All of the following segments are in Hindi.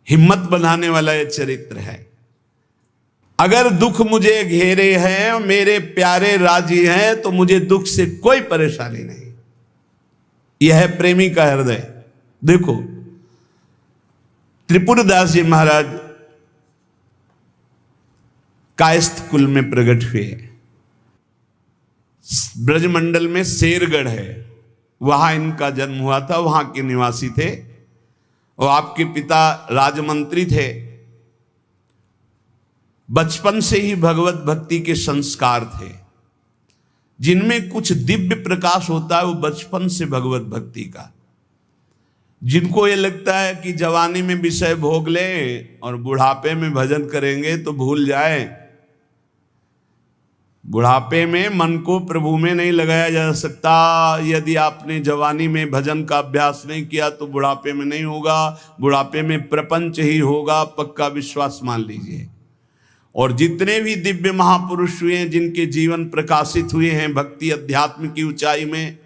हिम्मत बनाने वाला यह चरित्र है। अगर दुख मुझे घेरे हैं, मेरे प्यारे राजी हैं, तो मुझे दुख से कोई परेशानी नहीं। यह है प्रेमी का हृदय। देखो त्रिपुरदास जी महाराज कायस्थ कुल में प्रकट हुए। ब्रजमंडल में शेरगढ़ है, वहां इनका जन्म हुआ था, वहां के निवासी थे। और आपके पिता राजमंत्री थे। बचपन से ही भगवत भक्ति के संस्कार थे। जिनमें कुछ दिव्य प्रकाश होता है वो बचपन से भगवत भक्ति का। जिनको ये लगता है कि जवानी में विषय भोग लें और बुढ़ापे में भजन करेंगे तो भूल जाए। बुढ़ापे में मन को प्रभु में नहीं लगाया जा सकता। यदि आपने जवानी में भजन का अभ्यास नहीं किया तो बुढ़ापे में नहीं होगा। बुढ़ापे में प्रपंच ही होगा, पक्का विश्वास मान लीजिए। और जितने भी दिव्य महापुरुष हुए हैं, जिनके जीवन प्रकाशित हुए हैं भक्ति अध्यात्म की ऊंचाई में,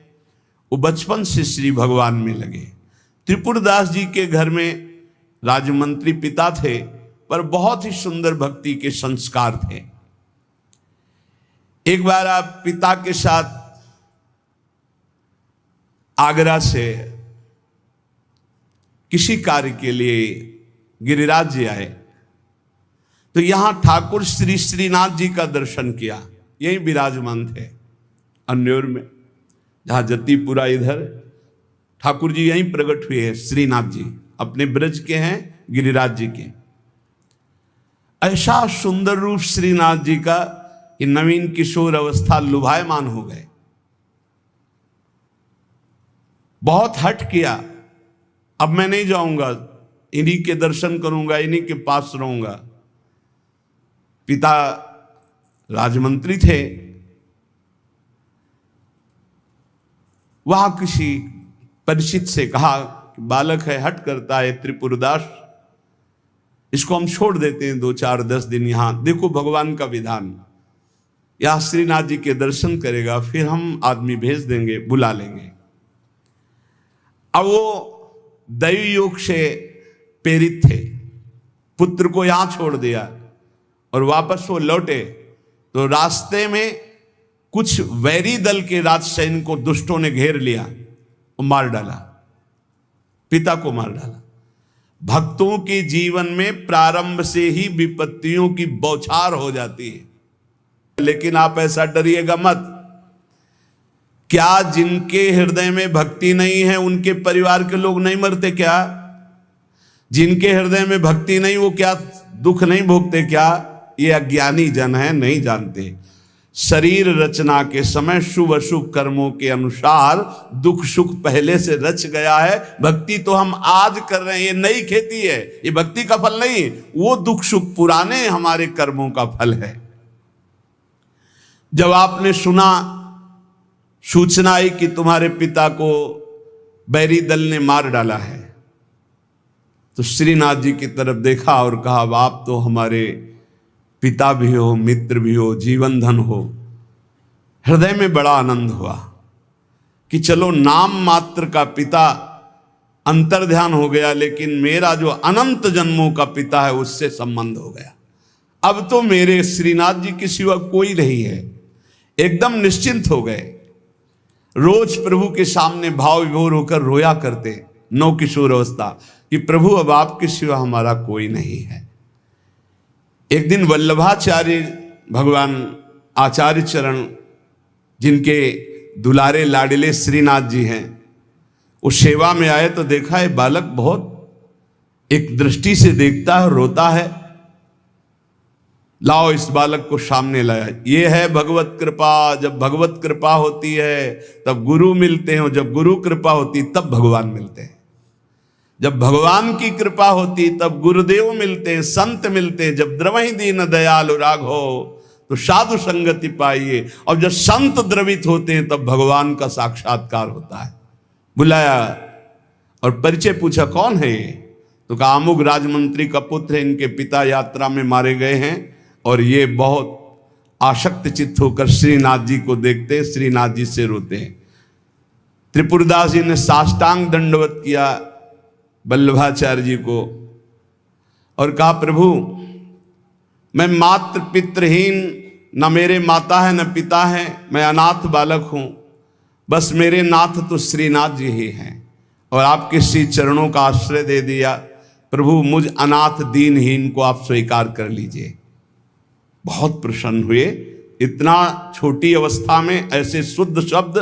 वो बचपन से श्री भगवान में लगे। त्रिपुरदास जी के घर में राजमंत्री पिता थे, पर बहुत ही सुंदर भक्ति के संस्कार थे। एक बार आप पिता के साथ आगरा से किसी कार्य के लिए गिरिराज जी आए, तो यहां ठाकुर श्री श्रीनाथ जी का दर्शन किया। यही विराजमान थे अन्योर में, जहां जतीपुरा इधर ठाकुर जी यहीं प्रकट हुए हैं। श्रीनाथ जी अपने ब्रज के हैं, गिरिराज जी के। ऐसा सुंदर रूप श्रीनाथ जी का कि नवीन किशोर अवस्था लुभायमान हो गए। बहुत हट किया, अब मैं नहीं जाऊंगा, इन्हीं के दर्शन करूंगा, इन्हीं के पास रहूंगा। पिता राजमंत्री थे, वहां किसी परिचित से कहा कि बालक है, हट करता है त्रिपुरदास, इसको हम छोड़ देते हैं 2-4-10 दिन यहां। देखो भगवान का विधान, यहां श्रीनाथ जी के दर्शन करेगा, फिर हम आदमी भेज देंगे, बुला लेंगे। अब वो दैवी योग से प्रेरित थे, पुत्र को यहां छोड़ दिया और वापस वो लौटे तो रास्ते में कुछ वैरी दल के राजसैनिक को दुष्टों ने घेर लिया और मार डाला, पिता को मार डाला। भक्तों के जीवन में प्रारंभ से ही विपत्तियों की बौछार हो जाती है, लेकिन आप ऐसा डरिएगा मत। क्या जिनके हृदय में भक्ति नहीं है उनके परिवार के लोग नहीं मरते क्या? जिनके हृदय में भक्ति नहीं वो क्या दुख नहीं भोगते क्या? ये अज्ञानी जन है, नहीं जानते। शरीर रचना के समय शुभ अशुभ कर्मों के अनुसार दुख सुख पहले से रच गया है। भक्ति तो हम आज कर रहे हैं, ये नई खेती है, ये भक्ति का फल नहीं। वो दुख सुख पुराने हमारे कर्मों का फल है। जब आपने सुना, सूचना आई कि तुम्हारे पिता को बैरी दल ने मार डाला है, तो श्रीनाथ जी की तरफ देखा और कहा, आप तो हमारे पिता भी हो, मित्र भी हो, जीवन धन हो। हृदय में बड़ा आनंद हुआ कि चलो नाम मात्र का पिता अंतर्ध्यान हो गया, लेकिन मेरा जो अनंत जन्मों का पिता है उससे संबंध हो गया। अब तो मेरे श्रीनाथ जी के सिवा कोई नहीं है। एकदम निश्चिंत हो गए। रोज प्रभु के सामने भाव विभोर होकर रोया करते, नौ किशोर अवस्था, कि प्रभु अब आपके सिवा हमारा कोई नहीं है। एक दिन वल्लभाचार्य भगवान आचार्य चरण, जिनके दुलारे लाडले श्रीनाथ जी हैं, वो सेवा में आए तो देखा है बालक बहुत एक दृष्टि से देखता है, रोता है। लाओ इस बालक को सामने लाया। ये है भगवत कृपा। जब भगवत कृपा होती है तब गुरु मिलते हैं, जब गुरु कृपा होती तब भगवान मिलते हैं। जब भगवान की कृपा होती तब गुरुदेव मिलते हैं, संत मिलते हैं। जब द्रवहि दीन दयालु राघो तो साधु संगति पाइए। और जब संत द्रवित होते हैं तब भगवान का साक्षात्कार होता है। बुलाया और परिचय पूछा, कौन है ये? तो कहा अमुक राजमंत्री का पुत्र है, इनके पिता यात्रा में मारे गए हैं और ये बहुत आसक्त चित्त होकर श्रीनाथ जी को देखते, श्रीनाथ जी से रोते हैं। त्रिपुरदास जी ने साष्टांग दंडवत किया वल्लभाचार्य जी को और कहा प्रभु मैं मात्र पितृहीन, न मेरे माता है न पिता है, मैं अनाथ बालक हूँ, बस मेरे नाथ तो श्रीनाथ जी ही हैं। और आपके श्री चरणों का आश्रय दे दिया। प्रभु मुझ अनाथ दीनहीन को आप स्वीकार कर लीजिए। बहुत प्रसन्न हुए। इतना छोटी अवस्था में ऐसे शुद्ध शब्द,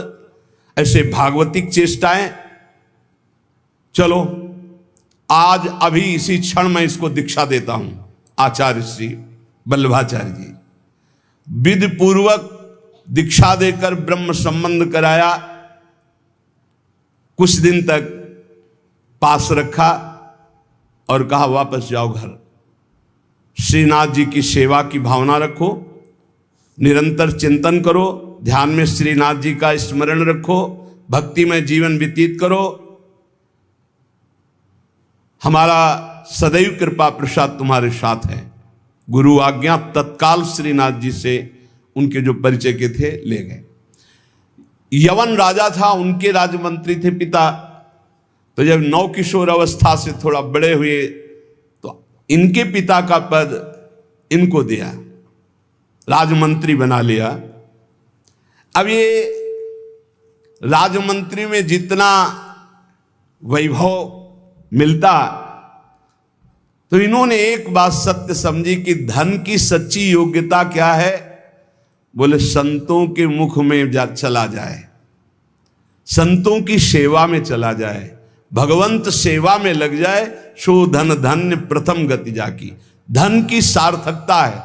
ऐसे भागवतिक चेष्टाएं। चलो आज अभी इसी क्षण मैं इसको दीक्षा देता हूं। आचार्य श्री वल्लभाचार्य जी विधि पूर्वक दीक्षा देकर ब्रह्म संबंध कराया। कुछ दिन तक पास रखा और कहा वापस जाओ घर। श्रीनाथ जी की सेवा की भावना रखो, निरंतर चिंतन करो, ध्यान में श्रीनाथ जी का स्मरण रखो, भक्ति में जीवन व्यतीत करो। हमारा सदैव कृपा प्रसाद तुम्हारे साथ है। गुरु आज्ञा तत्काल श्रीनाथ जी से उनके जो परिचय के थे ले गए। यवन राजा था, उनके राजमंत्री थे पिता। तो जब नौ किशोर अवस्था से थोड़ा बड़े हुए तो इनके पिता का पद इनको दिया, राजमंत्री बना लिया। अब ये राजमंत्री में जितना वैभव मिलता, तो इन्होंने एक बात सत्य समझी कि धन की सच्ची योग्यता क्या है। बोले संतों के मुख में चला जाए, संतों की सेवा में चला जाए, भगवंत सेवा में लग जाए, सो धन धन्य प्रथम गति जाकी। धन की सार्थकता है।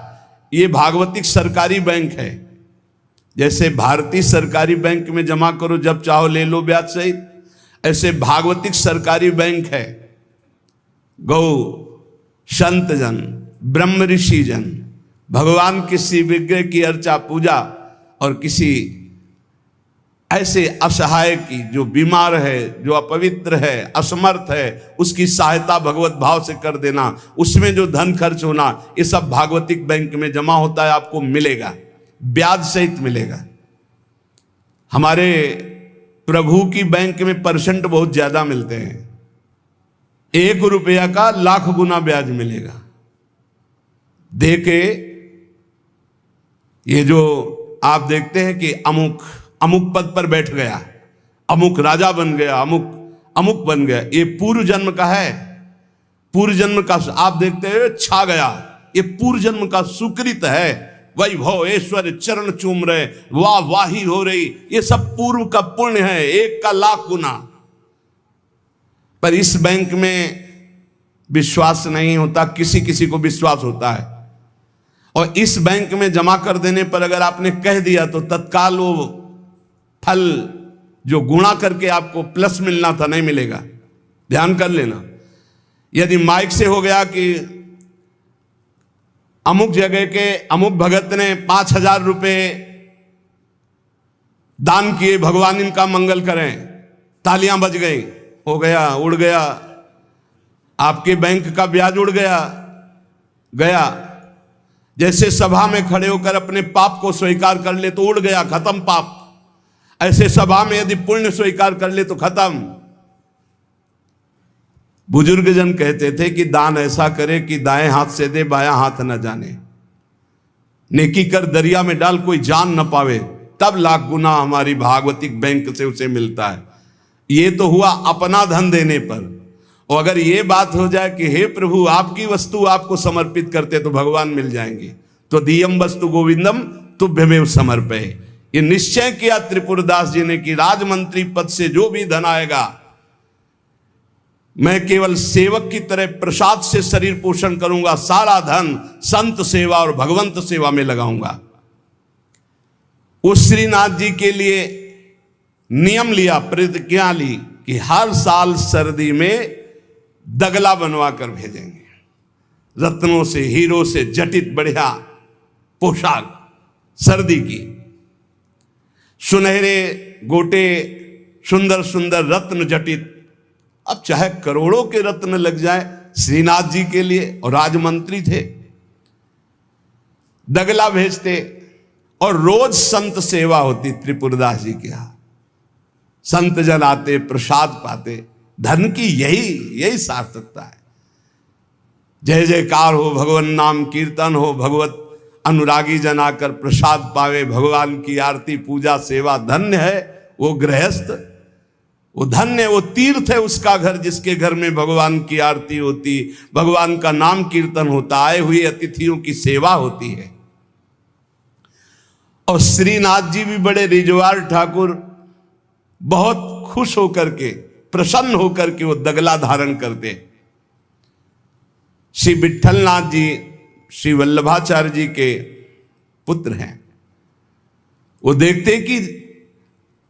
ये भागवतिक सरकारी बैंक है। जैसे भारतीय सरकारी बैंक में जमा करो जब चाहो ले लो ब्याज सहित, ऐसे भागवतिक सरकारी बैंक है। गौ संत जन, ब्रह्म ऋषि जन, भगवान किसी विग्रह की अर्चा पूजा और किसी ऐसे असहाय की जो बीमार है, जो अपवित्र है, असमर्थ है, उसकी सहायता भगवत भाव से कर देना, उसमें जो धन खर्च होना, ये सब भागवतिक बैंक में जमा होता है। आपको मिलेगा, ब्याज सहित मिलेगा। हमारे प्रभु की बैंक में परसेंट बहुत ज्यादा मिलते हैं। 1 रुपया का लाख गुना ब्याज मिलेगा। देखे ये जो आप देखते हैं कि अमुक अमुक पद पर बैठ गया, अमुक राजा बन गया, अमुक अमुक बन गया, ये पूर्व जन्म का है। पूर्व जन्म का आप देखते हैं छा गया, ये पूर्व जन्म का सुकृत है। वैभव ऐश्वर्य चरण चूम रहे, वाह वाही हो रही, ये सब पूर्व का पुण्य है, 1 का लाख गुना। पर इस बैंक में विश्वास नहीं होता, किसी किसी को विश्वास होता है। और इस बैंक में जमा कर देने पर अगर आपने कह दिया तो तत्काल वो फल जो गुणा करके आपको प्लस मिलना था नहीं मिलेगा। ध्यान कर लेना। यदि माइक से हो गया कि अमुक जगह के अमुक भगत ने 5,000 रुपए दान किए, भगवान इनका मंगल करें, तालियां बज गई, हो गया, उड़ गया, आपके बैंक का ब्याज उड़ गया। जैसे सभा में खड़े होकर अपने पाप को स्वीकार कर ले तो उड़ गया, खत्म पाप। ऐसे सभा में यदि पुण्य स्वीकार कर ले तो खत्म। बुजुर्ग जन कहते थे कि दान ऐसा करे कि दाएं हाथ से दे, बायां हाथ न जाने। नेकी कर दरिया में डाल, कोई जान न पावे, तब लाख गुना हमारी भागवतिक बैंक से उसे मिलता है। ये तो हुआ अपना धन देने पर। और अगर ये बात हो जाए कि हे प्रभु आपकी वस्तु आपको समर्पित करते तो भगवान मिल जाएंगे, तो दियम वस्तु गोविंदम तुभ्यमेव समर्पये। ये निश्चय किया त्रिपुरदास जी ने कि राजमंत्री पद से जो भी धन आएगा मैं केवल सेवक की तरह प्रसाद से शरीर पोषण करूंगा, सारा धन संत सेवा और भगवंत सेवा में लगाऊंगा। उस श्रीनाथ जी के लिए नियम लिया, प्रतिज्ञा ली कि हर साल सर्दी में दगला बनवा कर भेजेंगे, रत्नों से हीरो से जटित बढ़िया पोशाक, सर्दी की सुनहरे गोटे, सुंदर सुंदर रत्न जटित। अब चाहे करोड़ों के रत्न लग जाए श्रीनाथ जी के लिए, और राजमंत्री थे, दगला भेजते। और रोज संत सेवा होती त्रिपुरदास जी के यहां, संत जन आते, प्रसाद पाते। धन की यही सार्थकता है। जय जयकार हो, भगवान नाम कीर्तन हो, भगवत अनुरागी जन आकर प्रसाद पावे, भगवान की आरती पूजा सेवा। धन्य है वो गृहस्थ, वो धन्य, वो तीर्थ है उसका घर जिसके घर में भगवान की आरती होती, भगवान का नाम कीर्तन होता, आए हुए अतिथियों की सेवा होती है। और श्रीनाथ जी भी बड़े रिजवार ठाकुर, बहुत खुश होकर के, प्रसन्न होकर के वो दगला धारण करते। श्री विठलनाथ जी श्री वल्लभाचार्य जी के पुत्र हैं। वो देखते कि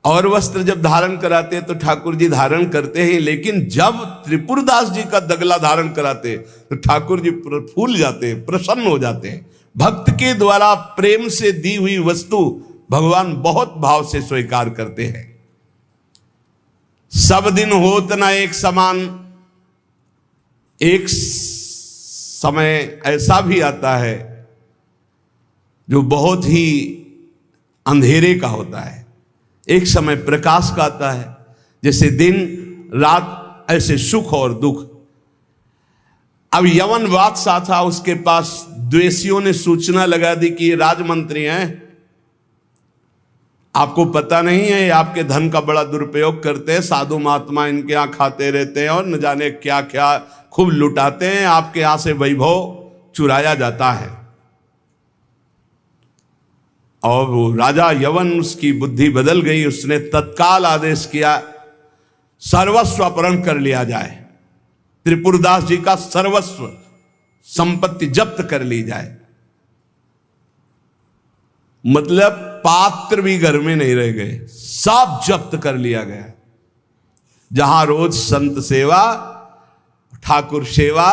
और वस्त्र जब धारण कराते हैं तो ठाकुर जी धारण करते हैं, लेकिन जब त्रिपुरदास जी का दगला धारण कराते तो ठाकुर जी फूल जाते हैं, प्रसन्न हो जाते हैं। भक्त के द्वारा प्रेम से दी हुई वस्तु भगवान बहुत भाव से स्वीकार करते हैं। सब दिन होत न एक समान, एक समय ऐसा भी आता है जो बहुत ही अंधेरे का होता है, एक समय प्रकाश का आता है। जैसे दिन रात ऐसे सुख और दुख। अब यवन बादशाह था, उसके पास द्वेषियों ने सूचना लगा दी कि ये राजमंत्री हैं, आपको पता नहीं है, ये आपके धन का बड़ा दुरुपयोग करते हैं, साधु महात्मा इनके यहाँ खाते रहते हैं और न जाने क्या क्या खूब लुटाते हैं, आपके यहाँ से वैभव चुराया जाता है। और वो राजा यवन, उसकी बुद्धि बदल गई, उसने तत्काल आदेश किया सर्वस्व अपहरण कर लिया जाए, त्रिपुरदास जी का सर्वस्व संपत्ति जब्त कर ली जाए। मतलब पात्र भी घर में नहीं रह गए, सब जब्त कर लिया गया। जहां रोज संत सेवा, ठाकुर सेवा,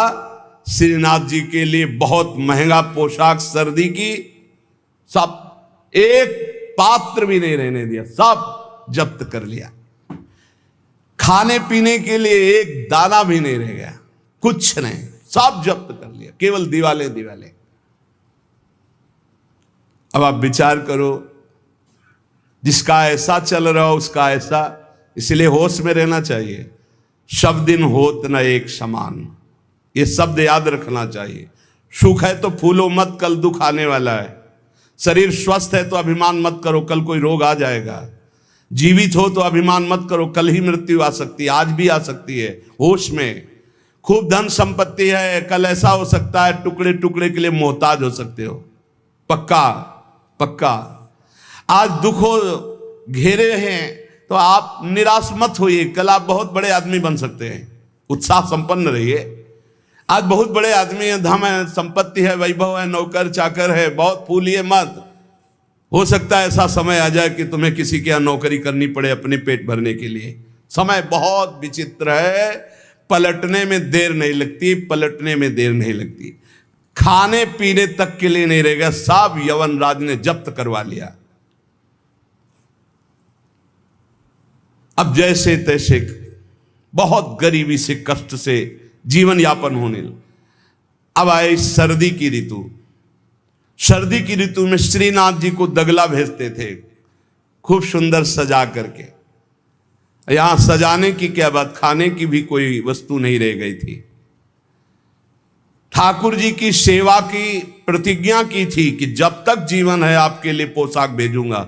श्रीनाथ जी के लिए बहुत महंगा पोशाक सर्दी की, सब, एक पात्र भी नहीं रहने दिया, सब जब्त कर लिया। खाने पीने के लिए एक दाना भी नहीं रह गया, कुछ नहीं, सब जब्त कर लिया, केवल दिवाले दिवाले। अब आप विचार करो, जिसका ऐसा चल रहा हो उसका ऐसा, इसलिए होश में रहना चाहिए। सब दिन होत न एक समान, ये शब्द याद रखना चाहिए। सुख है तो फूलो मत, कल दुख आने वाला है। शरीर स्वस्थ है तो अभिमान मत करो, कल कोई रोग आ जाएगा। जीवित हो तो अभिमान मत करो, कल ही मृत्यु आ सकती है, आज भी आ सकती है। होश में, खूब धन संपत्ति है, कल ऐसा हो सकता है टुकड़े टुकड़े के लिए मोहताज हो सकते हो। पक्का पक्का। आज दुखों घेरे हैं तो आप निराश मत होइए, कल आप बहुत बड़े आदमी बन सकते हैं। उत्साह संपन्न रहिए। आज बहुत बड़े आदमी हैं, धन है, संपत्ति है, वैभव है, नौकर चाकर है, बहुत फूलिए मत। हो सकता है ऐसा समय आ जाए कि तुम्हें किसी के यहाँ नौकरी करनी पड़े अपने पेट भरने के लिए। समय बहुत विचित्र है, पलटने में देर नहीं लगती, पलटने में देर नहीं लगती। खाने पीने तक के लिए नहीं रहेगा, सब यवन राज ने जब्त करवा लिया। अब जैसे तैसे बहुत गरीबी से, कष्ट से जीवन यापन होने लगा। अब आए सर्दी की ऋतु। सर्दी की ऋतु में श्रीनाथ जी को दगला भेजते थे, खूब सुंदर सजा करके। यहां सजाने की क्या बात, खाने की भी कोई वस्तु नहीं रह गई थी। ठाकुर जी की सेवा की प्रतिज्ञा की थी कि जब तक जीवन है आपके लिए पोशाक भेजूंगा।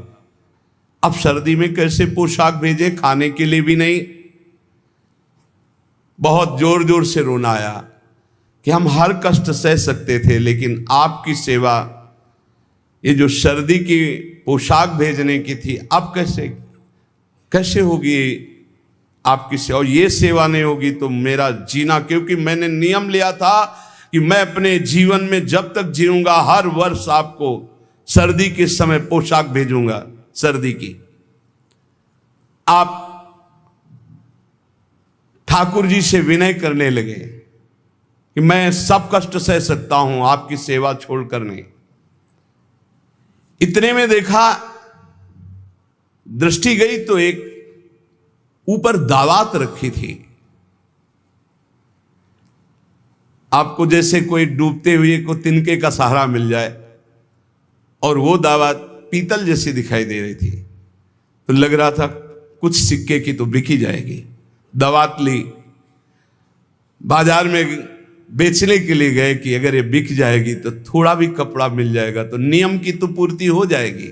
अब सर्दी में कैसे पोशाक भेजे, खाने के लिए भी नहीं। बहुत जोर जोर से रोना आया कि हम हर कष्ट सह सकते थे, लेकिन आपकी सेवा, ये जो सर्दी की पोशाक भेजने की थी, अब कैसे होगी आपकी सेवा। और ये सेवा नहीं होगी तो मेरा जीना, क्योंकि मैंने नियम लिया था कि मैं अपने जीवन में जब तक जीऊंगा हर वर्ष आपको सर्दी के समय पोशाक भेजूंगा सर्दी की। आप ठाकुर जी से विनय करने लगे कि मैं सब कष्ट सह सकता हूं, आपकी सेवा छोड़कर नहीं। इतने में देखा, दृष्टि गई तो एक ऊपर दावात रखी थी। आपको जैसे कोई डूबते हुए को तिनके का सहारा मिल जाए, और वो दावत पीतल जैसी दिखाई दे रही थी, तो लग रहा था कुछ सिक्के की तो बिकी जाएगी। दावत ली, बाजार में बेचने के लिए गए कि अगर ये बिक जाएगी तो थोड़ा भी कपड़ा मिल जाएगा तो नियम की तो पूर्ति हो जाएगी।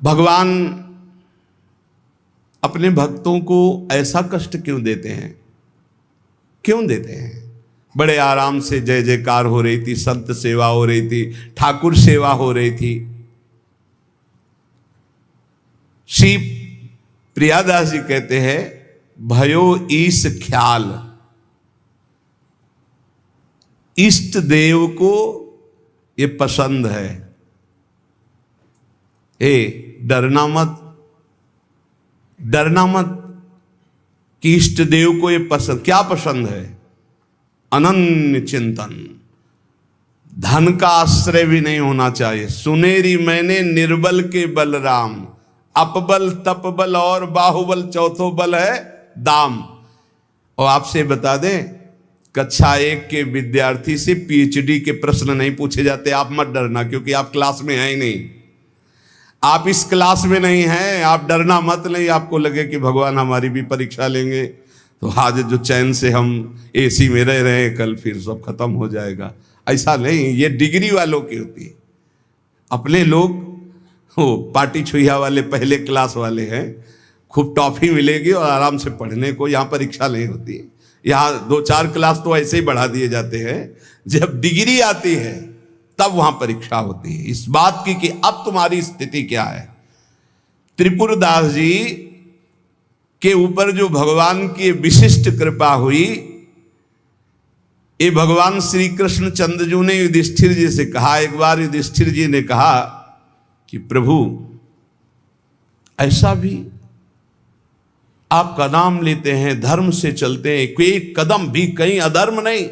भगवान अपने भक्तों को ऐसा कष्ट क्यों देते हैं? क्यों देते हैं? बड़े आराम से जय जयकार हो रही थी, संत सेवा हो रही थी, ठाकुर सेवा हो रही थी। श्री प्रियादास जी कहते हैं, भयो ईश ख्याल, इष्ट देव को ये पसंद है। डरना मत, डरना मत कि इष्ट देव को ये पसंद, क्या पसंद है? अनन्य चिंतन, धन का आश्रय भी नहीं होना चाहिए। सुनेरी मैंने निर्बल के बलराम, अपबल तपबल और बाहुबल, चौथो बल है दाम। और आपसे बता दें, कक्षा 1 के विद्यार्थी से पीएचडी के प्रश्न नहीं पूछे जाते। आप मत डरना, क्योंकि आप क्लास में हैं ही नहीं, आप इस क्लास में नहीं हैं। आप डरना मत। नहीं आपको लगे कि भगवान हमारी भी परीक्षा लेंगे तो आज जो चैन से हम एसी में रह रहे हैं, कल फिर सब खत्म हो जाएगा, ऐसा नहीं। ये डिग्री वालों की होती है। अपने लोग वो पार्टी छुइया वाले पहले क्लास वाले हैं, खूब टॉफी मिलेगी और आराम से पढ़ने को। यहाँ परीक्षा नहीं होती है। यहाँ 2-4 क्लास तो ऐसे ही बढ़ा दिए जाते हैं। जब डिग्री आती है तब वहां परीक्षा होती है, इस बात की कि अब तुम्हारी स्थिति क्या है। त्रिपुरदास जी के ऊपर जो भगवान की विशिष्ट कृपा हुई, ये भगवान श्री कृष्ण चंद्रजू ने युधिष्ठिर जी से कहा। एक बार युधिष्ठिर जी ने कहा कि प्रभु, ऐसा भी आपका नाम लेते हैं, धर्म से चलते हैं, कोई कदम भी कहीं अधर्म नहीं।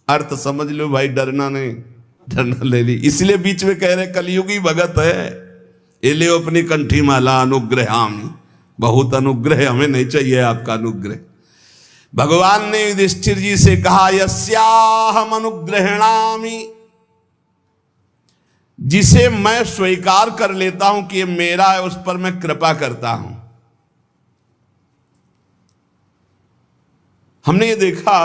अर्थ समझ लो भाई, डरना नहीं, डरना ले ली। इसलिए बीच में कह रहे कलयुगी भगत है, ये ले अपनी कंठी माला अनुग्रहामि। बहुत अनुग्रह, हमें नहीं चाहिए आपका अनुग्रह। भगवान ने युधिष्ठिर जी से कहा, यस्याहम अनुग्रहणामि, जिसे मैं स्वीकार कर लेता हूं कि ये मेरा है, उस पर मैं कृपा करता हूं। हमने ये देखा,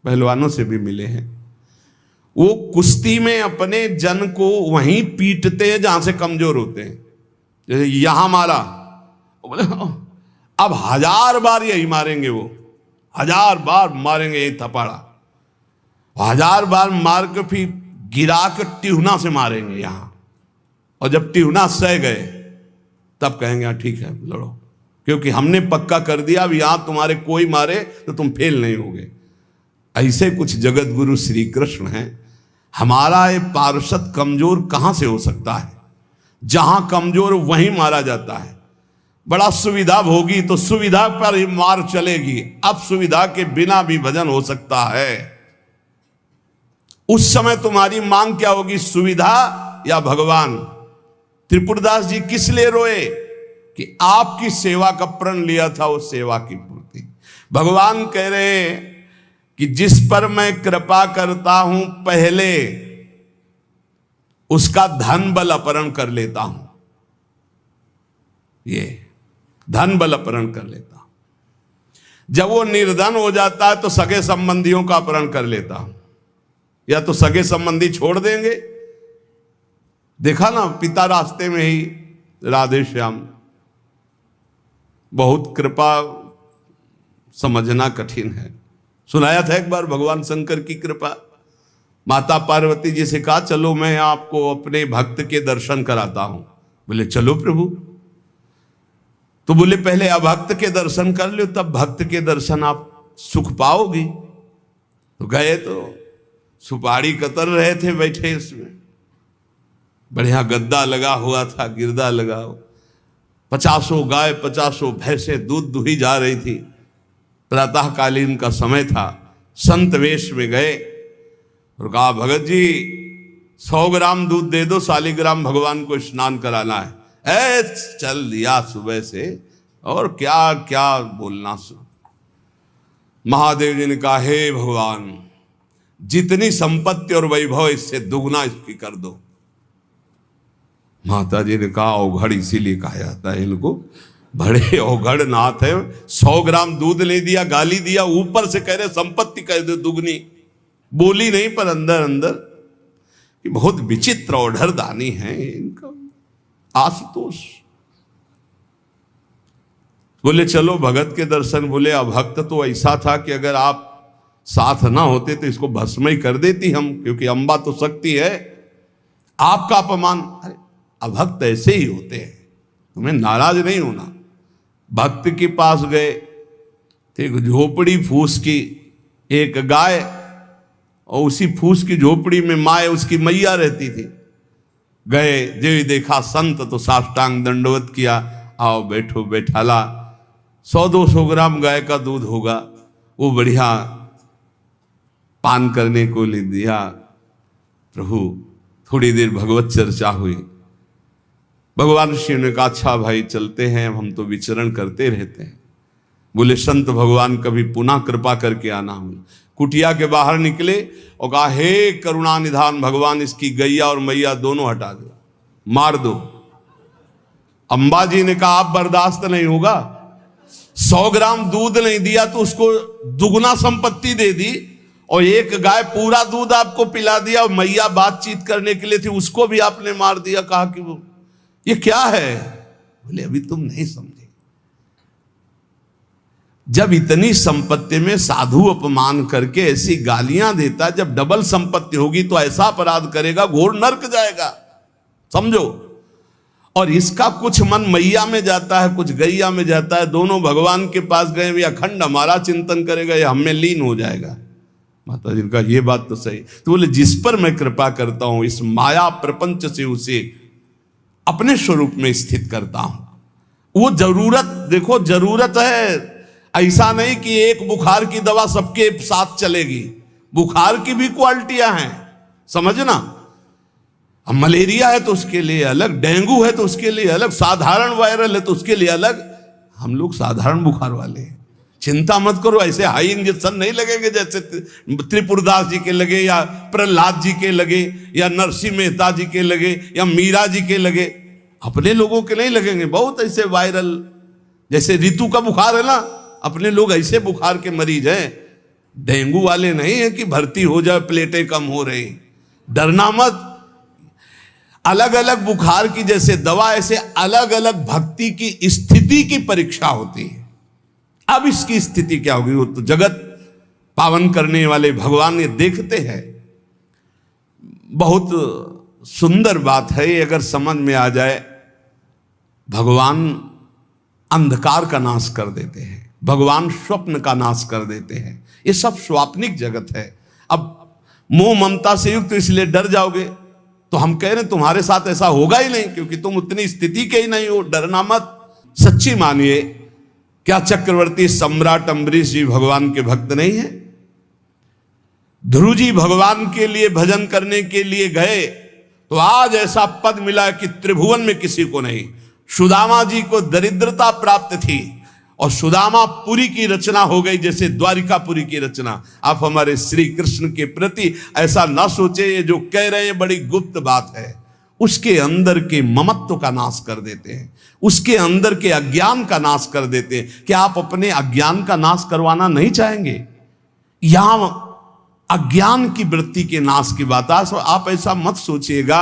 पहलवानों से भी मिले हैं, वो कुश्ती में अपने जन को वहीं पीटते हैं जहां से कमजोर होते हैं। जैसे यहां मारा, बोले अब 1000 बार यही मारेंगे, वो 1000 बार मारेंगे यही थपाड़ा, 1000 बार मार के फिर गिरा के टिहुना से मारेंगे यहां। और जब टिहुना सह गए तब कहेंगे हाँ ठीक है लड़ो, क्योंकि हमने पक्का कर दिया अब यहां तुम्हारे कोई मारे तो तुम फेल नहीं होगे। ऐसे कुछ जगत गुरु श्री कृष्ण हैं। हमारा ये पार्षद कमजोर कहां से हो सकता है? जहां कमजोर वहीं मारा जाता है। बड़ा सुविधा भोगी तो सुविधा पर ही मार चलेगी, अब सुविधा के बिना भी भजन हो सकता है। उस समय तुम्हारी मांग क्या होगी, सुविधा या भगवान? त्रिपुरदास जी किस लिए रोए? कि आपकी सेवा का प्रण लिया था, वो सेवा की पूर्ति। भगवान कह रहे कि जिस पर मैं कृपा करता हूं पहले उसका धन बल अपहरण कर लेता हूं। ये धन बल अपहरण कर लेता हूं। जब वो निर्धन हो जाता है तो सगे संबंधियों का अपहरण कर लेता हूं, या तो सगे संबंधी छोड़ देंगे। देखा ना, पिता रास्ते में ही राधे श्याम। बहुत कृपा समझना कठिन है। सुनाया था एक बार भगवान शंकर की कृपा। माता पार्वती जी से कहा चलो मैं आपको अपने भक्त के दर्शन कराता हूं। बोले चलो प्रभु। तो बोले पहले अभक्त के दर्शन कर लो, तब भक्त के दर्शन आप सुख पाओगी। तो गए तो सुपारी कतर रहे थे बैठे, इसमें बढ़िया गद्दा लगा हुआ था, गिरदा लगा हुआ, 50 गाय 50 भैंसे दूध दुही जा रही थी। प्रातःकालीन का समय था। संत वेश में गए और कहा भगत जी 100 ग्राम दूध दे दो, शालिग्राम भगवान को स्नान कराना है। चल दिया सुबह से, और क्या क्या बोलना। महादेव जी ने कहा हे भगवान, जितनी संपत्ति और वैभव इससे दुगना इसकी कर दो। माता जी ने कहा अवघड़ इसीलिए कहा जाता है इनको, बड़े अवघड़ नाथ है। 100 ग्राम दूध ले दिया, गाली दिया, ऊपर से कह रहे संपत्ति कह दो दुगनी, बोली नहीं पर अंदर अंदर कि बहुत विचित्र और दानी है इनका। आशुतोष बोले चलो भगत के दर्शन। बोले अभक्त तो ऐसा था कि अगर आप साथ ना होते तो इसको भस्म ही कर देती हम, क्योंकि अंबा तो शक्ति है, आपका अपमान। अरे अभक्त ऐसे ही होते हैं, तुम्हें नाराज नहीं होना। भक्त के पास गए, एक झोपड़ी फूस की, एक गाय, और उसी फूस की झोपड़ी में माए उसकी मैया रहती थी। गए, जो देखा संत तो साष्टांग दंडवत किया, आओ बैठो बैठाला। 100-200 ग्राम गाय का दूध होगा, वो बढ़िया पान करने को ले दिया। प्रभु थोड़ी देर भगवत चर्चा हुई। भगवान शिव ने कहा अच्छा भाई चलते हैं, हम तो विचरण करते रहते हैं। बोले संत भगवान कभी पुनः कृपा करके आना। हम कुटिया के बाहर निकले और कहा हे करुणा निधान भगवान, इसकी गैया और मैया दोनों हटा दो, मार दो। अंबाजी ने कहा आप बर्दाश्त नहीं होगा, 100 ग्राम दूध नहीं दिया तो उसको दुगना संपत्ति दे दी, और एक गाय पूरा दूध आपको पिला दिया, और मैया बातचीत करने के लिए थी उसको भी आपने मार दिया। कहा कि वो ये क्या है? बोले अभी तुम नहीं समझे। जब इतनी संपत्ति में साधु अपमान करके ऐसी गालियां देता, जब डबल संपत्ति होगी तो ऐसा अपराध करेगा, घोर नरक जाएगा, समझो। और इसका कुछ मन मैया में जाता है, कुछ गैया में जाता है। दोनों भगवान के पास गए, ये अखंड हमारा चिंतन करेगा, ये हमें लीन हो जाएगा। माता जी का ये बात तो सही। तो बोले जिस पर मैं कृपा करता हूं, इस माया प्रपंच से उसे अपने स्वरूप में स्थित करता हूं। वो जरूरत, देखो जरूरत है, ऐसा नहीं कि एक बुखार की दवा सबके साथ चलेगी। बुखार की भी क्वालिटियां हैं, समझना। अब मलेरिया है तो उसके लिए अलग, डेंगू है तो उसके लिए अलग, साधारण वायरल है तो उसके लिए अलग। हम लोग साधारण बुखार वाले हैं, चिंता मत करो। ऐसे हाई इंजेक्शन नहीं लगेंगे जैसे त्रिपुरदास जी के लगे, या प्रहलाद जी के लगे, या नरसिंह मेहता जी के लगे, या मीरा जी के लगे। अपने लोगों के नहीं लगेंगे। बहुत ऐसे वायरल, जैसे ऋतु का बुखार है ना, अपने लोग ऐसे बुखार के मरीज हैं। डेंगू वाले नहीं है कि भर्ती हो जाए, प्लेटें कम हो रही। डरना मत। अलग अलग बुखार की जैसे दवा, ऐसे अलग अलग भक्ति की स्थिति की परीक्षा होती है। अब इसकी स्थिति क्या होगी, वो तो जगत पावन करने वाले भगवान ये देखते हैं। बहुत सुंदर बात है ये, अगर समझ में आ जाए। भगवान अंधकार का नाश कर देते हैं, भगवान स्वप्न का नाश कर देते हैं। ये सब स्वाप्निक जगत है। अब मोह ममता से युक्त इसलिए डर जाओगे, तो हम कह रहे हैं तुम्हारे साथ ऐसा होगा ही नहीं, क्योंकि तुम उतनी स्थिति के ही नहीं हो। डरना मत, सच्ची मानिए। क्या चक्रवर्ती सम्राट अम्बरीश जी भगवान के भक्त नहीं है? ध्रुव जी भगवान के लिए भजन करने के लिए गए तो आज ऐसा पद मिला कि त्रिभुवन में किसी को नहीं। सुदामा जी को दरिद्रता प्राप्त थी और सुदामापुरी की रचना हो गई, जैसे द्वारिकापुरी की रचना। आप हमारे श्री कृष्ण के प्रति ऐसा ना सोचे, ये जो कह रहे हैं बड़ी गुप्त बात है। उसके अंदर के ममत्व का नाश कर देते हैं, उसके अंदर के अज्ञान का नाश कर देते हैं। क्या आप अपने अज्ञान का नाश करवाना नहीं चाहेंगे? यहां अज्ञान की वृत्ति के नाश की बात। आप ऐसा मत सोचिएगा।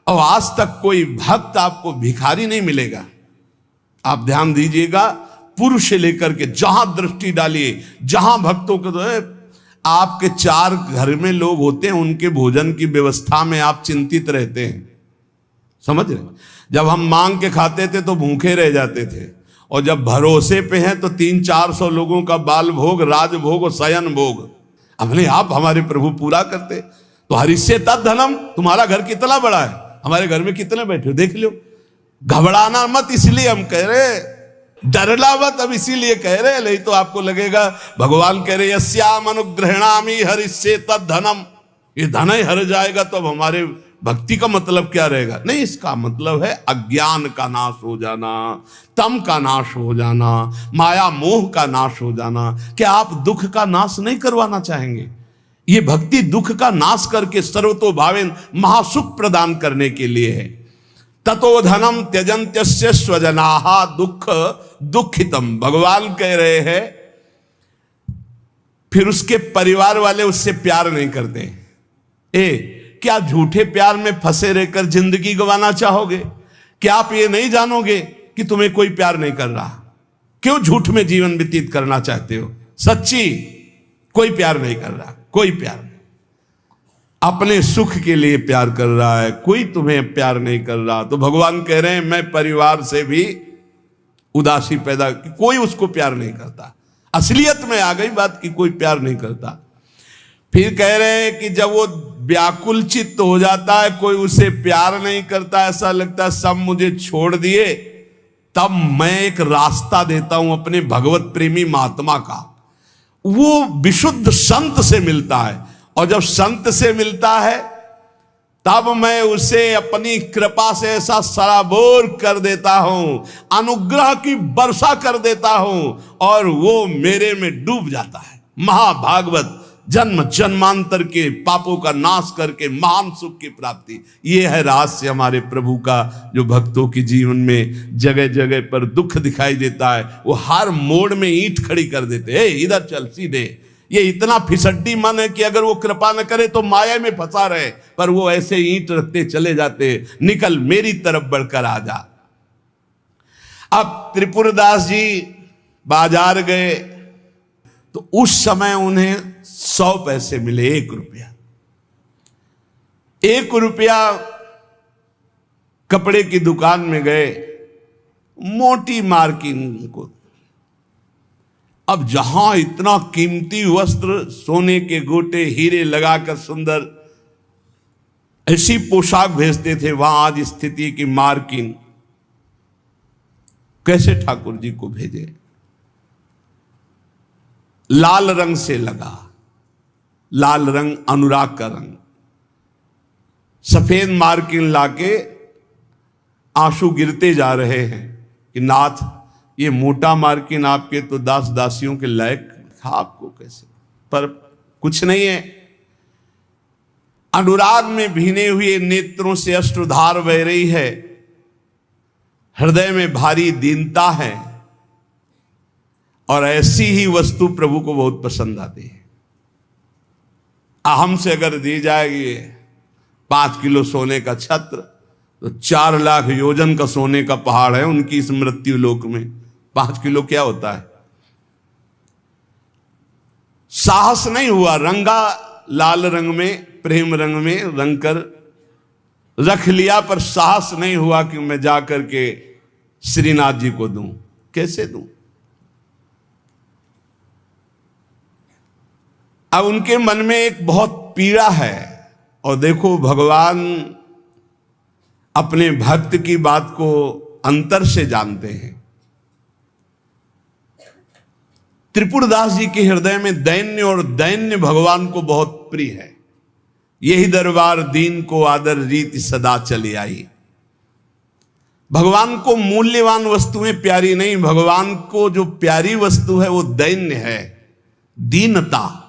और आज तक कोई भक्त आपको भिखारी नहीं मिलेगा। आप ध्यान दीजिएगा, पुरुष से लेकर के जहां दृष्टि डालिए, जहां भक्तों को, तो आपके 4 घर में लोग होते हैं, उनके भोजन की व्यवस्था में आप चिंतित रहते हैं, समझ रहे? जब हम मांग के खाते थे तो भूखे रह जाते थे, और जब भरोसे पे हैं तो 300-400 लोगों का बाल भोग, राजभोग और शयन भोग अपने आप हमारे प्रभु पूरा करते। तो हरिष्ये तद्धनम, तुम्हारा घर कितना बड़ा है, हमारे घर में कितने बैठे हो देख लो। घबराना मत, इसलिए हम कह रहे, डरना मत अब इसीलिए कह रहे, नहीं तो आपको लगेगा भगवान कह रहे यस्याम अनुग्रहणामि हरिष्ये तद्धनम, ये धन ही हर जाएगा तो अब हमारे भक्ति का मतलब क्या रहेगा? नहीं, इसका मतलब है अज्ञान का नाश हो जाना, तम का नाश हो जाना, माया मोह का नाश हो जाना। क्या आप दुख का नाश नहीं करवाना चाहेंगे? ये भक्ति दुख का नाश करके सर्वतोभावेन महासुख प्रदान करने के लिए है। ततो धनम त्यजंत्यस्य स्वजनाहा दुख दुखितम। भगवान कह रहे हैं फिर उसके परिवार वाले उससे प्यार नहीं करते। क्या झूठे प्यार में फंसे रहकर जिंदगी गंवाना चाहोगे? क्या आप ये नहीं जानोगे कि तुम्हें कोई प्यार नहीं कर रहा? क्यों झूठ में जीवन व्यतीत करना चाहते हो? सच्ची कोई प्यार नहीं कर रहा, कोई प्यार नहीं। अपने सुख के लिए प्यार कर रहा है, कोई तुम्हें प्यार नहीं कर रहा। तो भगवान कह रहे हैं मैं परिवार से भी उदासी पैदा, कोई उसको प्यार नहीं करता। असलियत में आ गई बात कि कोई प्यार नहीं करता। फिर कह रहे हैं कि जब वो व्याकुल चित्त हो जाता है, कोई उसे प्यार नहीं करता, ऐसा लगता है सब मुझे छोड़ दिए, तब मैं एक रास्ता देता हूं अपने भगवत प्रेमी महात्मा का। वो विशुद्ध संत से मिलता है, और जब संत से मिलता है तब मैं उसे अपनी कृपा से ऐसा सराबोर कर देता हूं, अनुग्रह की वर्षा कर देता हूं, और वो मेरे में डूब जाता है। महाभागवत जन्म जन्मांतर के पापों का नाश करके महान सुख की प्राप्ति, ये है रहस्य हमारे प्रभु का, जो भक्तों के जीवन में जगह जगह पर दुख दिखाई देता है। वो हर मोड़ में ईंट खड़ी कर देते हैं, इधर चल सीधे। ये इतना फिसड्डी मन है कि अगर वो कृपा न करे तो माया में फंसा रहे, पर वो ऐसे ईंट रखते चले जाते, निकल मेरी तरफ बढ़कर आ जा। अब त्रिपुरदास जी बाजार गए तो उस समय उन्हें 100 पैसे मिले, 1 रुपया। 1 रुपया कपड़े की दुकान में गए, मोटी मार्किंग को। अब जहां इतना कीमती वस्त्र, सोने के गोटे, हीरे लगाकर सुंदर ऐसी पोशाक भेजते थे, वहां आज स्थिति की मार्किंग कैसे ठाकुर जी को भेजे? लाल रंग से लगा, लाल रंग अनुराग का रंग, सफेद मार्किन लाके आंसू गिरते जा रहे हैं कि नाथ ये मोटा मार्किन आपके तो दास दासियों के लायक था, आपको कैसे? पर कुछ नहीं है। अनुराग में भीने हुए नेत्रों से अश्रुधार बह रही है, हृदय में भारी दीनता है, और ऐसी ही वस्तु प्रभु को बहुत पसंद आती है। अहम से अगर दी जाएगी 5 किलो सोने का छत्र, तो 4 लाख योजन का सोने का पहाड़ है उनकी इस मृत्यु लोक में। 5 किलो क्या होता है? साहस नहीं हुआ, रंगा लाल रंग में, प्रेम रंग में रंग कर रख लिया, पर साहस नहीं हुआ कि मैं जाकर के श्रीनाथ जी को दूं। कैसे दूं? अब उनके मन में एक बहुत पीड़ा है, और देखो भगवान अपने भक्त की बात को अंतर से जानते हैं। त्रिपुरदास जी के हृदय में दैन्य, और दैन्य भगवान को बहुत प्रिय है। यही दरबार दीन को आदर रीति सदा चली आई। भगवान को मूल्यवान वस्तुएं प्यारी नहीं, भगवान को जो प्यारी वस्तु है वो दैन्य है, दीनता।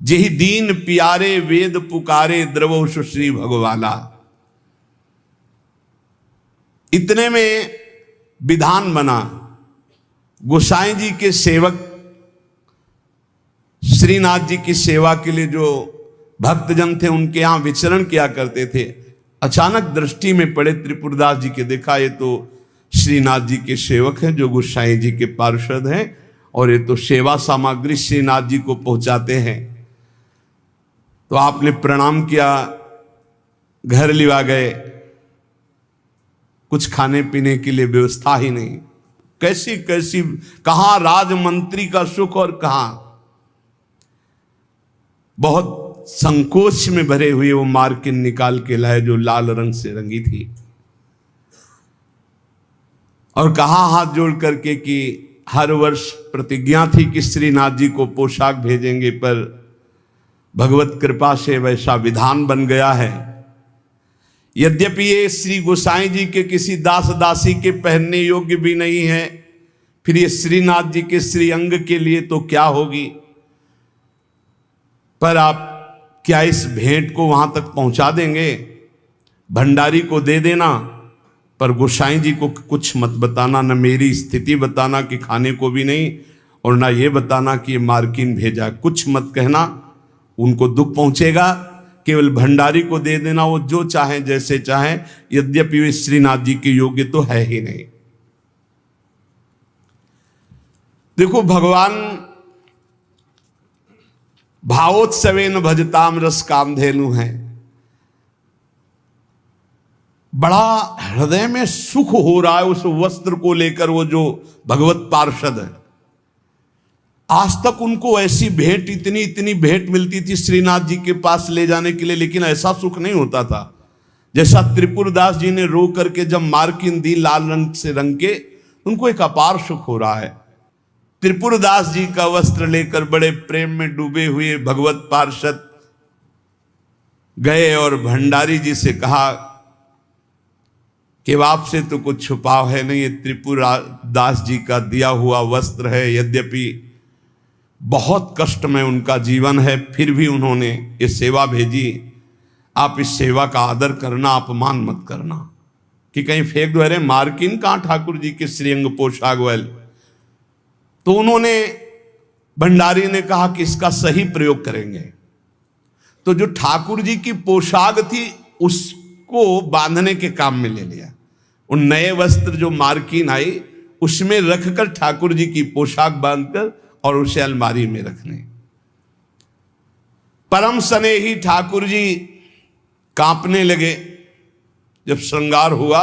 जेहि दीन प्यारे वेद पुकारे, द्रवो सुश्री भगवाला। इतने में विधान बना, गोसाई जी के सेवक श्रीनाथ जी की सेवा के लिए जो भक्तजन थे उनके यहां विचरण किया करते थे, अचानक दृष्टि में पड़े त्रिपुरदास जी के। देखा ये तो श्रीनाथ जी के सेवक हैं जो गोसाई जी के पार्षद हैं, और ये तो सेवा सामग्री श्रीनाथ जी को पहुंचाते हैं। तो आपने प्रणाम किया, घर लिवा गए, कुछ खाने पीने के लिए व्यवस्था ही नहीं। कैसी कैसी, कहां राजमंत्री का सुख और कहां, बहुत संकोच में भरे हुए वो मार्किन निकाल के लाए जो लाल रंग से रंगी थी, और कहा हाथ जोड़ करके कि हर वर्ष प्रतिज्ञा थी कि श्रीनाथ जी को पोशाक भेजेंगे, पर भगवत कृपा से वैसा विधान बन गया है। यद्यपि ये श्री गोसाई जी के किसी दास दासी के पहनने योग्य भी नहीं है, फिर ये श्रीनाथ जी के श्री अंग के लिए तो क्या होगी। पर आप क्या इस भेंट को वहां तक पहुंचा देंगे? भंडारी को दे देना, पर गोसाई जी को कुछ मत बताना, न मेरी स्थिति बताना कि खाने को भी नहीं, और ना ये बताना कि ये मार्किन भेजा, कुछ मत कहना, उनको दुख पहुंचेगा। केवल भंडारी को दे देना, वो जो चाहे जैसे चाहे, यद्यपि वे श्रीनाथ जी के योग्य तो है ही नहीं। देखो भगवान भावोत्सवेन भजताम रस कामधेनु है। बड़ा हृदय में सुख हो रहा है उस वस्त्र को लेकर। वो जो भगवत पार्षद है, आज तक उनको ऐसी भेंट, इतनी इतनी भेंट मिलती थी श्रीनाथ जी के पास ले जाने के लिए, लेकिन ऐसा सुख नहीं होता था जैसा त्रिपुरदास जी ने रो करके जब मार्किन दी लाल रंग से रंग के, उनको एक अपार सुख हो रहा है। त्रिपुरदास जी का वस्त्र लेकर बड़े प्रेम में डूबे हुए भगवत पार्षद गए और भंडारी जी से कहा कि आपसे तो कुछ छुपाव है नहीं, ये त्रिपुरदास जी का दिया हुआ वस्त्र है, यद्यपि बहुत कष्ट में उनका जीवन है, फिर भी उन्होंने ये सेवा भेजी। आप इस सेवा का आदर करना, अपमान मत करना कि कहीं फेंक दो। अरे मार्किन कहाँ ठाकुर जी के श्रीअंग पोशाक वाल। तो उन्होंने, भंडारी ने कहा कि इसका सही प्रयोग करेंगे। तो जो ठाकुर जी की पोशाक थी उसको बांधने के काम में ले लिया। उन नए वस्त्र जो मार्किन आई उसमें रखकर ठाकुर जी की पोशाक बांधकर और उसे अलमारी में रखने। परम स्नेही ठाकुर जी कांपने लगे। जब श्रृंगार हुआ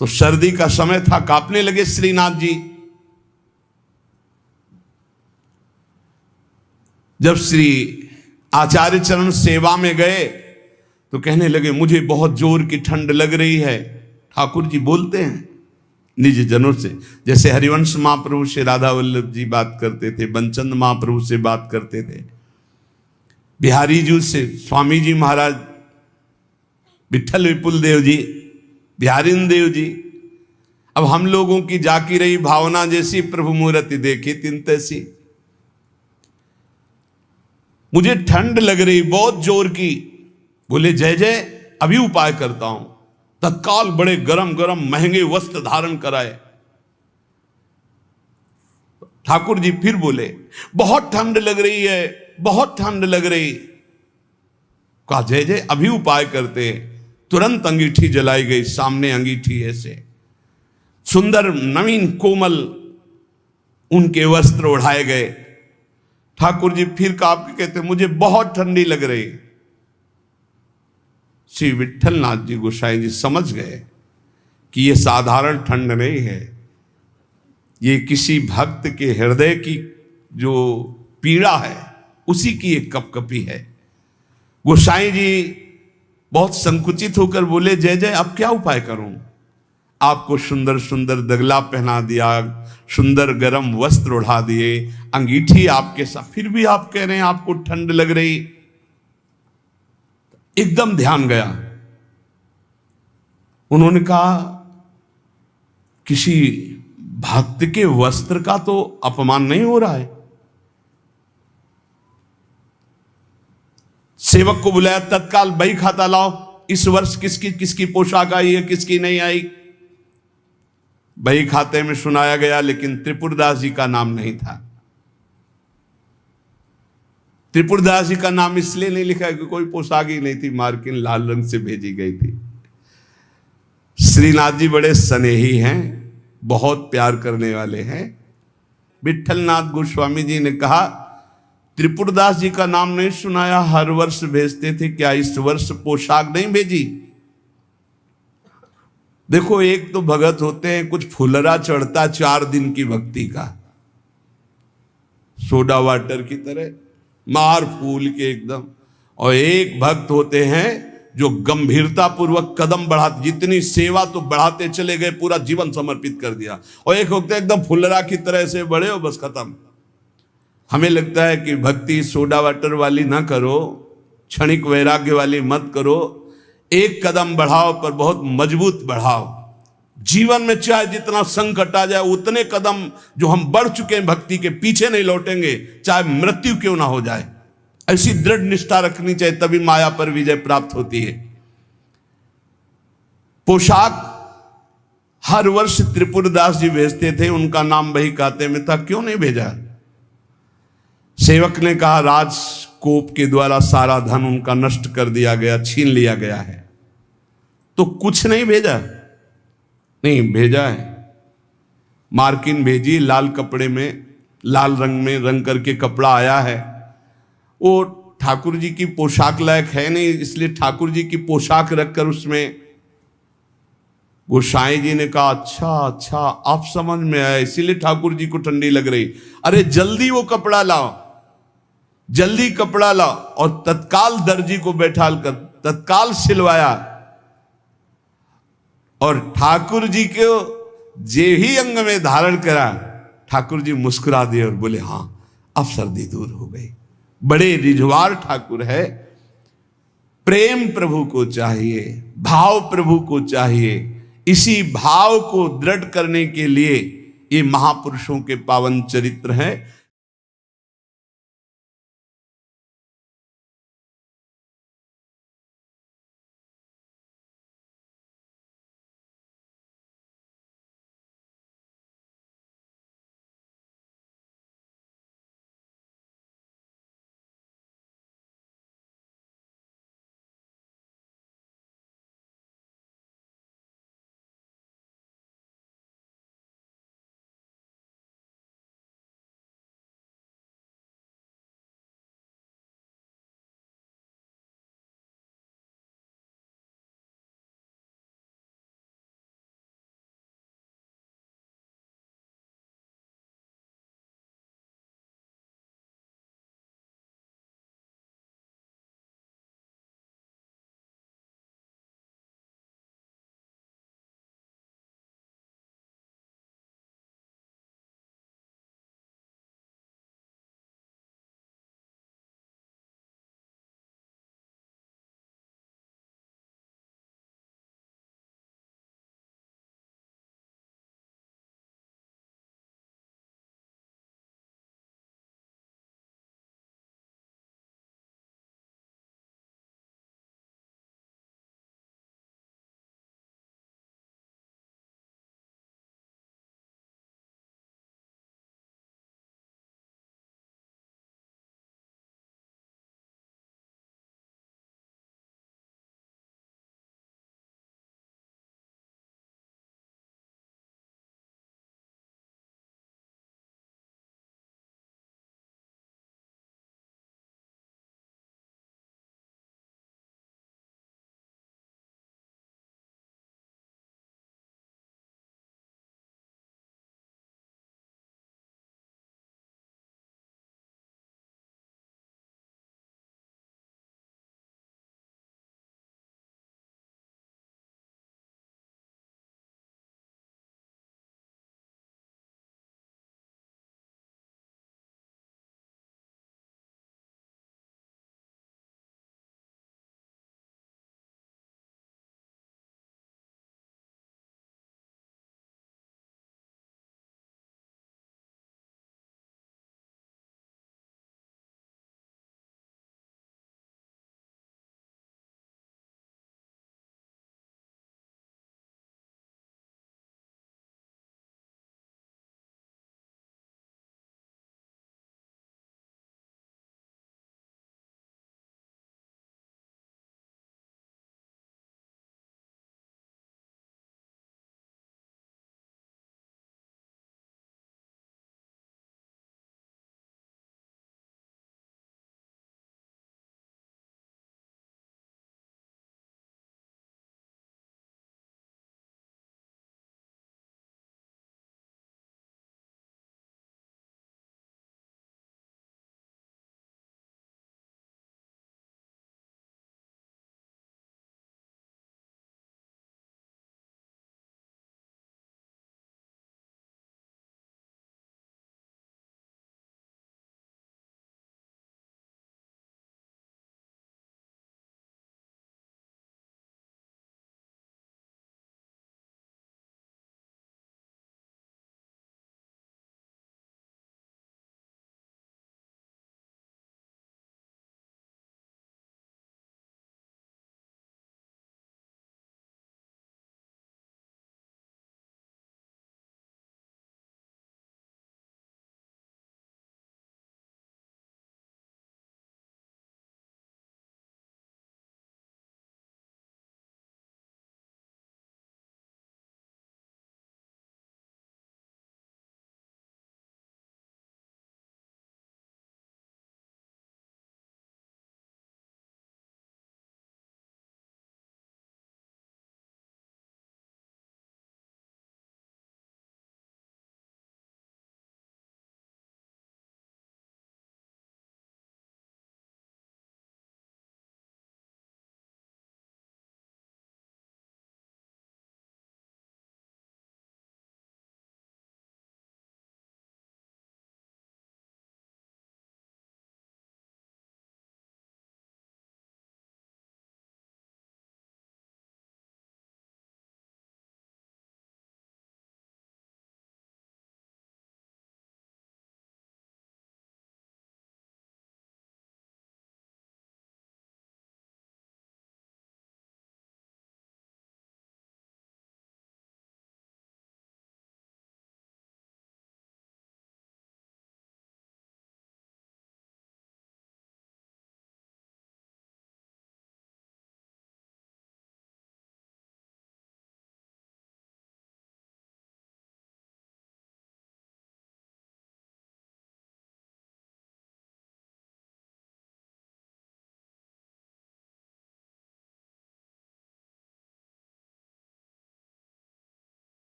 तो सर्दी का समय था, कांपने लगे श्रीनाथ जी। जब श्री आचार्य चरण सेवा में गए तो कहने लगे मुझे बहुत जोर की ठंड लग रही है। ठाकुर जी बोलते हैं निज जनों से, जैसे हरिवंश महाप्रभु से राधा वल्लभ जी बात करते थे, बंचंद महाप्रभु से बात करते थे, बिहारी जी से स्वामी जी महाराज, विठल विपुल देव जी, बिहारीन देव जी। अब हम लोगों की जाकी रही भावना जैसी प्रभु मूर्ति देखी तिन तैसी। मुझे ठंड लग रही बहुत जोर की। बोले जय जय, अभी उपाय करता हूं। तत्काल बड़े गरम गरम महंगे वस्त्र धारण कराए। ठाकुर जी फिर बोले बहुत ठंड लग रही है, बहुत ठंड लग रही। कहा जय जय, अभी उपाय करते। तुरंत अंगीठी जलाई गई, सामने अंगीठी ऐसे सुंदर नवीन कोमल उनके वस्त्र उड़ाए गए। ठाकुर जी फिर कांप के कहते मुझे बहुत ठंडी लग रही। श्री विठल नाथ जी गोसाई जी समझ गए कि ये साधारण ठंड नहीं है, ये किसी भक्त के हृदय की जो पीड़ा है उसी की एक कपकपी है। गोसाई जी बहुत संकुचित होकर बोले जय जय, अब क्या उपाय करूं? आपको सुंदर सुंदर दगला पहना दिया, सुंदर गरम वस्त्र उड़ा दिए, अंगीठी आपके साथ, फिर भी आप कह रहे हैं आपको ठंड लग रही। एकदम ध्यान गया। उन्होंने कहा किसी भक्त के वस्त्र का तो अपमान नहीं हो रहा है। सेवक को बुलाया, तत्काल बही खाता लाओ, इस वर्ष किसकी किसकी पोशाक आई है, किसकी नहीं आई। बही खाते में सुनाया गया, लेकिन त्रिपुरदास जी का नाम नहीं था। त्रिपुरदास जी का नाम इसलिए नहीं लिखा कि कोई पोशाक ही नहीं थी, मार्किन लाल रंग से भेजी गई थी। श्रीनाथ जी बड़े स्नेही हैं, बहुत प्यार करने वाले हैं। विठलनाथ गोस्वामी जी ने कहा त्रिपुरदास जी का नाम नहीं सुनाया, हर वर्ष भेजते थे, क्या इस वर्ष पोशाक नहीं भेजी? देखो एक तो भगत होते हैं कुछ फुलरा चढ़ता 4 दिन की भक्ति का, सोडा वाटर की तरह मार फूल के एकदम, और एक भक्त होते हैं जो गंभीरता पूर्वक कदम बढ़ाते, जितनी सेवा तो बढ़ाते चले गए, पूरा जीवन समर्पित कर दिया। और एक होते हैं एकदम फुलरा की तरह से बड़े हो बस खत्म। हमें लगता है कि भक्ति सोडा वाटर वाली ना करो, क्षणिक वैराग्य वाली मत करो, एक कदम बढ़ाओ पर बहुत मजबूत बढ़ाओ। जीवन में चाहे जितना संकट आ जाए, उतने कदम जो हम बढ़ चुके हैं भक्ति के, पीछे नहीं लौटेंगे, चाहे मृत्यु क्यों ना हो जाए। ऐसी दृढ़ निष्ठा रखनी चाहिए, तभी माया पर विजय प्राप्त होती है। पोशाक हर वर्ष त्रिपुरदास जी भेजते थे, उनका नाम वही खाते में था, क्यों नहीं भेजा? सेवक ने कहा राजकोप के द्वारा सारा धन उनका नष्ट कर दिया गया, छीन लिया गया है, तो कुछ नहीं भेजा? नहीं भेजा है। मार्किन भेजी, लाल कपड़े में, लाल रंग में रंग करके कपड़ा आया है। वो ठाकुर जी की पोशाक लायक है नहीं, इसलिए ठाकुर जी की पोशाक रखकर उसमें गोसाई जी ने कहा अच्छा अच्छा आप समझ में आया, इसीलिए ठाकुर जी को ठंडी लग रही। अरे जल्दी वो कपड़ा लाओ, जल्दी कपड़ा लाओ। और तत्काल दर्जी को बैठाल कर तत्काल सिलवाया। और ठाकुर जी को जे ही अंग में धारण करा, ठाकुर जी मुस्कुरा दिए और बोले हाँ अब सर्दी दूर हो गई। बड़े रिझवार ठाकुर है। प्रेम प्रभु को चाहिए, भाव प्रभु को चाहिए। इसी भाव को दृढ़ करने के लिए ये महापुरुषों के पावन चरित्र हैं।